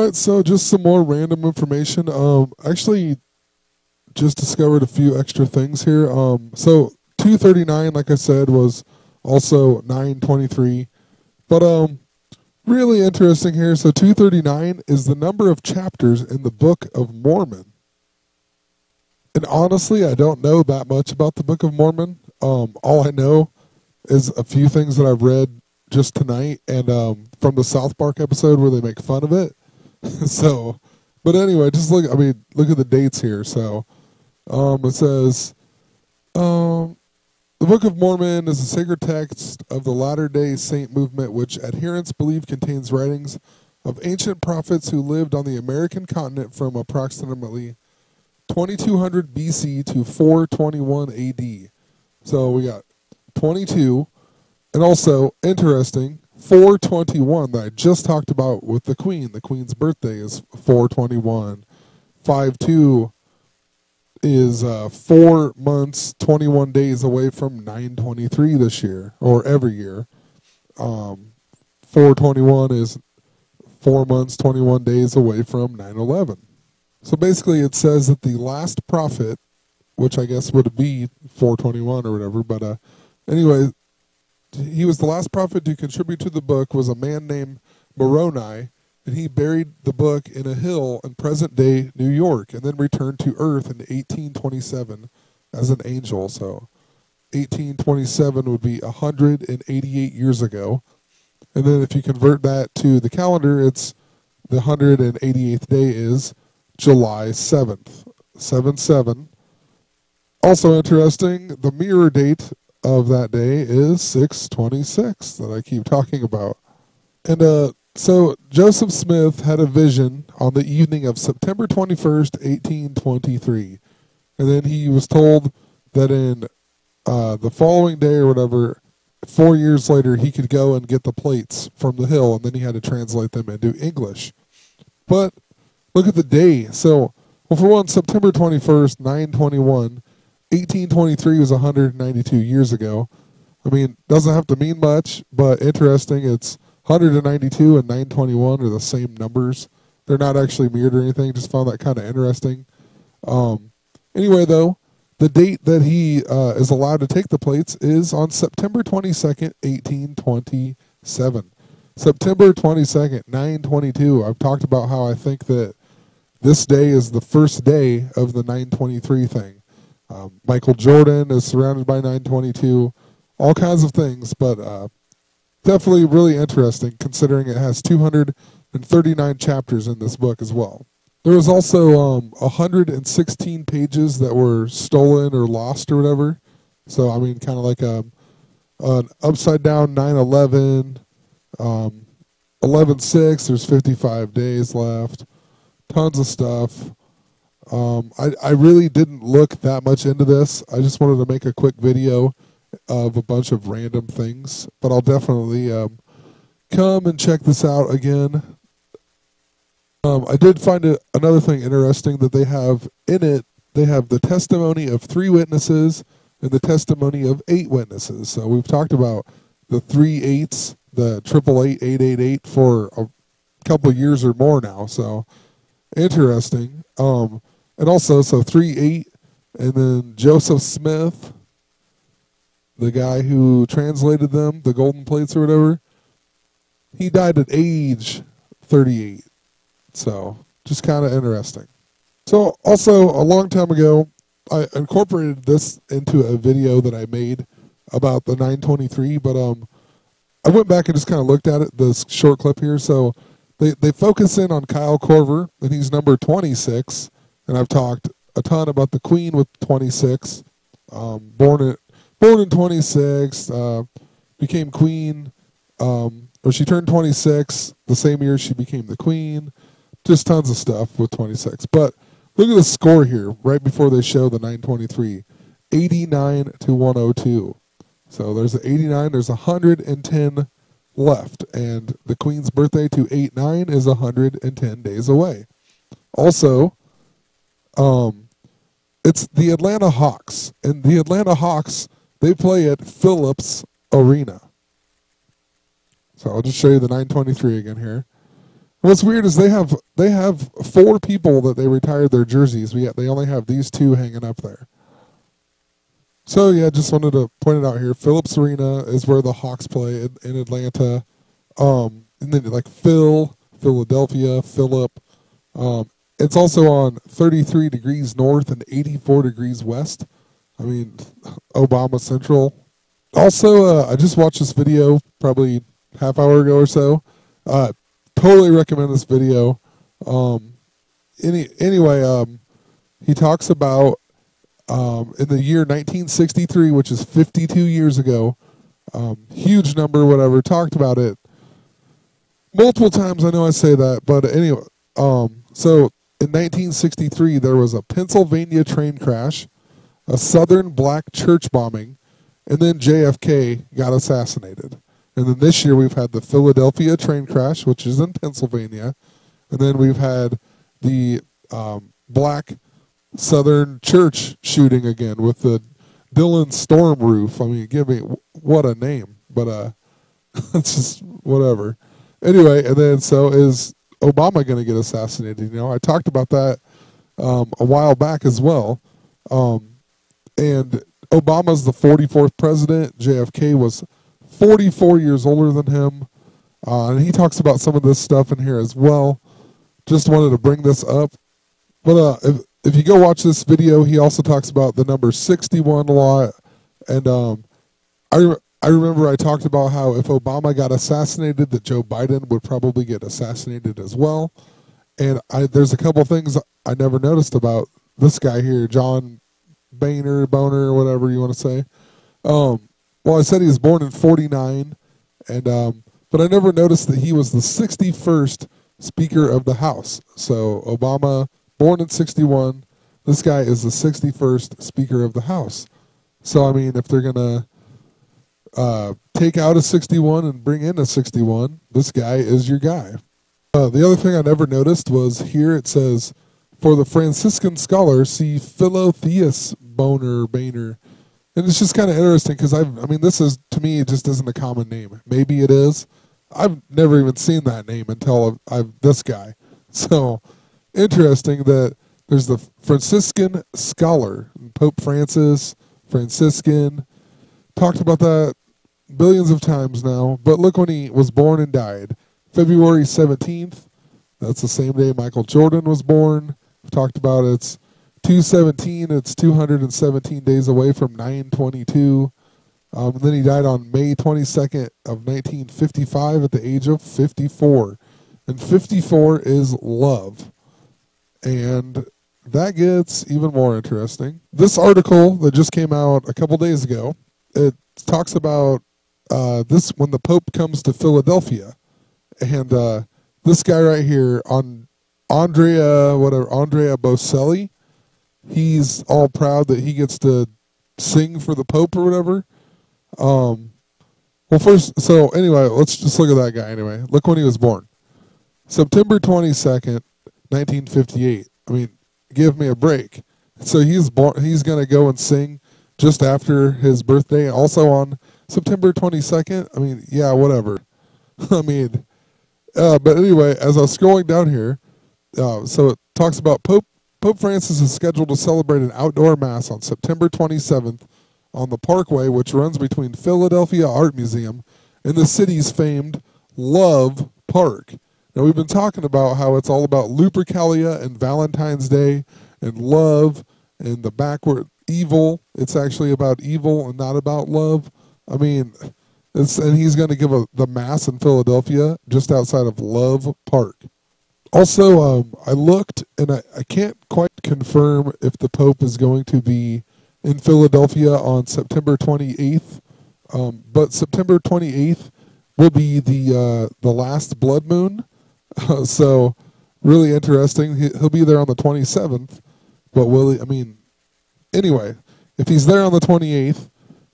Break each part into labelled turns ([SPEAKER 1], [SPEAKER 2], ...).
[SPEAKER 1] Alright, so just some more random information. Actually just discovered a few extra things here. So 239, like I said, was also 923. But really interesting here. So 239 is the number of chapters in the Book of Mormon. And honestly, I don't know that much about the Book of Mormon. All I know is a few things that I've read just tonight and from the South Park episode where they make fun of it. So, but anyway, just look at the dates here. So, it says, the Book of Mormon is a sacred text of the Latter-day Saint movement, which adherents believe contains writings of ancient prophets who lived on the American continent from approximately 2200 BC to 421 AD. So we got 22, and also interesting, 421 that I just talked about with the Queen. The Queen's birthday is 421. 5-2 is 4 months, 21 days away from 923 this year, or every year. 421 is 4 months, 21 days away from 9/11. So basically it says that the last prophet, which I guess would be 421 or whatever, but anyway, he was the last prophet to contribute to the book, was a man named Moroni, and he buried the book in a hill in present-day New York and then returned to Earth in 1827 as an angel. So 1827 would be 188 years ago. And then if you convert that to the calendar, it's the 188th day is July 7th, 7/7. Also interesting, the mirror date of that day is 6/26 that I keep talking about. And so Joseph Smith had a vision on the evening of September 21st, 1823. And then he was told that in the following day or whatever, 4 years later, he could go and get the plates from the hill, and then he had to translate them into English. But look at the day. So, well, for one, September 21st, 921, 1823 was 192 years ago. I mean, doesn't have to mean much, but interesting. It's 192 and 921 are the same numbers. They're not actually mirrored or anything. Just found that kind of interesting. Anyway, though, the date that he is allowed to take the plates is on September 22nd, 1827. September 22nd, 922. I've talked about how I think that this day is the first day of the 923 thing. Michael Jordan is surrounded by 922. All kinds of things, but definitely really interesting considering it has 239 chapters in this book as well. There was also 116 pages that were stolen or lost or whatever. So, I mean, kind of like an upside down 9/11, 11/6, there's 55 days left. Tons of stuff. I really didn't look that much into this. I just wanted to make a quick video of a bunch of random things. But I'll definitely come and check this out again. I did find another thing interesting that they have in it. They have the testimony of 3 witnesses and the testimony of 8 witnesses. So we've talked about the 3 8s, the 888, 888 for a couple of years or more now. So interesting. And also, so 3-8, and then Joseph Smith, the guy who translated them, the golden plates or whatever, he died at age 38. So, just kind of interesting. So, also, a long time ago, I incorporated this into a video that I made about the 923, but I went back and just kind of looked at it, this short clip here. So, they focus in on Kyle Korver, and he's number 26. And I've talked a ton about the Queen with 26, born in 26, became Queen, or she turned 26 the same year she became the Queen. Just tons of stuff with 26. But look at the score here right before they show the 923, 89 to 102. So there's the 89, there's 110 left, and the Queen's birthday to 8-9 is 110 days away. Also, it's the Atlanta Hawks, and the Atlanta Hawks, they play at Phillips Arena. So I'll just show you the 923 again here. What's weird is they have 4 people that they retired their jerseys, yet they only have these 2 hanging up there. So yeah, just wanted to point it out here. Phillips Arena is where the Hawks play in Atlanta. And then like Philadelphia, Phillip. It's also on 33 degrees north and 84 degrees west. I mean, Obama Central. Also, I just watched this video probably half hour ago or so. Totally recommend this video. Anyway, he talks about in the year 1963, which is 52 years ago, huge number, whatever, talked about it multiple times. I know I say that, but anyway, so in 1963, there was a Pennsylvania train crash, a Southern black church bombing, and then JFK got assassinated. And then this year we've had the Philadelphia train crash, which is in Pennsylvania, and then we've had the black Southern church shooting again with the Dylan Storm roof. I mean, give me what a name, but it's just whatever. Anyway, and then so is Obama going to get assassinated? You know, I talked about that a while back as well. And Obama's the 44th president. JFK was 44 years older than him. And he talks about some of this stuff in here as well. Just wanted to bring this up. But if you go watch this video, he also talks about the number 61 a lot. And I remember I talked about how if Obama got assassinated, that Joe Biden would probably get assassinated as well. And there's a couple things I never noticed about this guy here, John Boehner, or whatever you want to say. Well, I said he was born in 49, and but I never noticed that he was the 61st Speaker of the House. So Obama, born in 61, this guy is the 61st Speaker of the House. So, I mean, if they're going to take out a 61 and bring in a 61, this guy is your guy. The other thing I never noticed was here it says, for the Franciscan scholar, see Philotheus Boehner. And it's just kind of interesting because I mean, this is, to me, it just isn't a common name. Maybe it is. I've never even seen that name until I've this guy. So interesting that there's the Franciscan scholar, Pope Francis, Franciscan. Talked about that billions of times now. But look when he was born and died. February 17th. That's the same day Michael Jordan was born. We've talked about it's 217. It's 217 days away from 922. And then he died on May 22nd of 1955 at the age of 54. And 54 is love. And that gets even more interesting. This article that just came out a couple days ago, it talks about this when the Pope comes to Philadelphia. And this guy right here, Andrea Bocelli, he's all proud that he gets to sing for the Pope or whatever. Well, first, so anyway, let's just look at that guy anyway. Look when he was born. September 22nd, 1958. I mean, give me a break. So he's going to go and sing just after his birthday, also on September 22nd. I mean, yeah, whatever. I mean, but anyway, as I was scrolling down here, so it talks about Pope Francis is scheduled to celebrate an outdoor mass on September 27th on the Parkway, which runs between Philadelphia Art Museum and the city's famed Love Park. Now, we've been talking about how it's all about Lupercalia and Valentine's Day and love and the backward evil. It's actually about evil and not about love. I mean, and he's going to give the mass in Philadelphia just outside of Love Park. Also, I looked, and I can't quite confirm if the Pope is going to be in Philadelphia on September 28th, but September 28th will be the last blood moon. So really interesting. He'll be there on the 27th, but will he? I mean, anyway, if he's there on the 28th,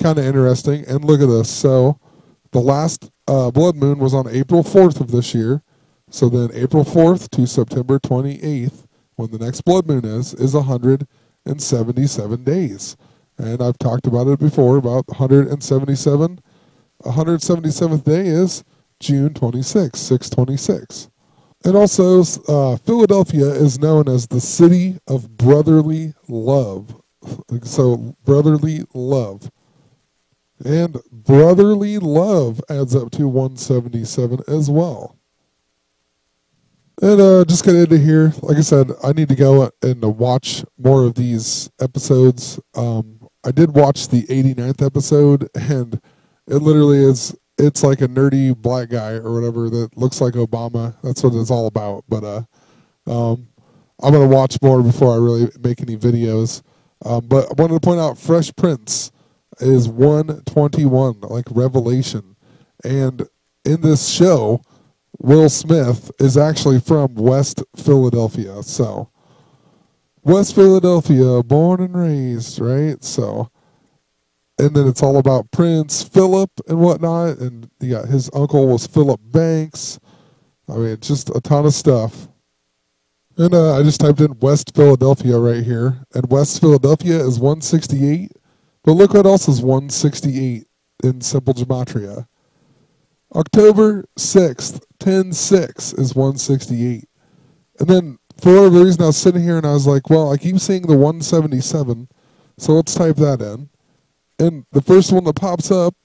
[SPEAKER 1] kind of interesting. And look at this. So the last blood moon was on April 4th of this year. So then April 4th to September 28th, when the next blood moon is 177 days. And I've talked about it before, about 177. 177th day is June 26, 626. And also, Philadelphia is known as the city of brotherly love. So, brotherly love. And brotherly love adds up to 177 as well. And just get into here. Like I said, I need to go and watch more of these episodes. I did watch the 89th episode, and it literally is. It's like a nerdy black guy or whatever that looks like Obama. That's what it's all about. But I'm gonna watch more before I really make any videos. But I wanted to point out Fresh Prince is 121, like Revelation, and in this show, Will Smith is actually from West Philadelphia. So, West Philadelphia, born and raised, right? So, and then it's all about Prince Philip and whatnot. And yeah, his uncle was Philip Banks. I mean, just a ton of stuff. And I just typed in West Philadelphia right here. And West Philadelphia is 168. But look what else is 168 in simple gematria. October 6th, 10/6 is 168. And then, for whatever reason, I was sitting here and I was like, well, I keep seeing the 177, so let's type that in. And the first one that pops up,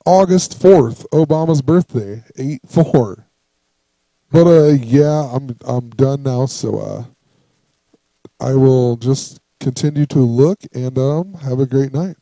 [SPEAKER 1] August 4th, Obama's birthday, 8/4. But, yeah, I'm done now, so I will just continue to look and have a great night.